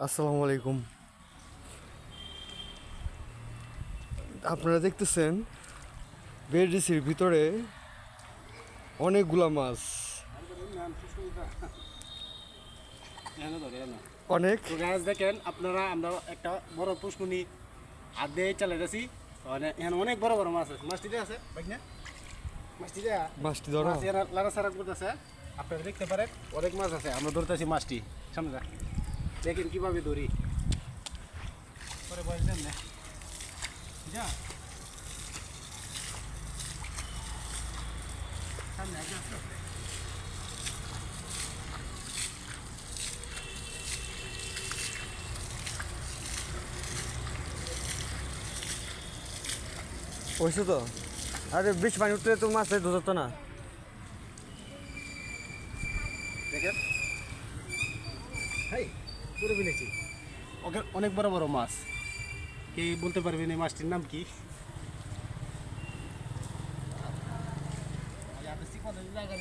আসসালামু আলাইকুম। আপনারা দেখতেছেন বিএডিসির ভিতরে অনেকগুলা মাছ, অনেক তো গাছ দেখেন আপনারা, আমরা একটা বড় পুষ্কুনি হাত দিয়ে চালাইতেছি। মানে এখানে অনেক বড় বড় মাছ আছে, মাছটি আছে ভাই না, মাছটি মাছটি ধরা। মাছ এরা লাড়াছাড়া করতেছে, আপনারা দেখতে পারেন অনেক মাছ আছে। আমরা ধরতেছি মাছটি, সামনে যা দেখেন কীভাবে ধরি পরে বয়স দেন না যা সামনে আগে আসতে হবে। হয়েছে তো। আরে বেশ পানি উঠলে তো মাছ ধরতো না। দেখেন হাই পুরো ফেলেছি, ওকে অনেক বড় বড় মাছ। কে বলতে পারবেন এই মাছটির নাম কি? জায়গা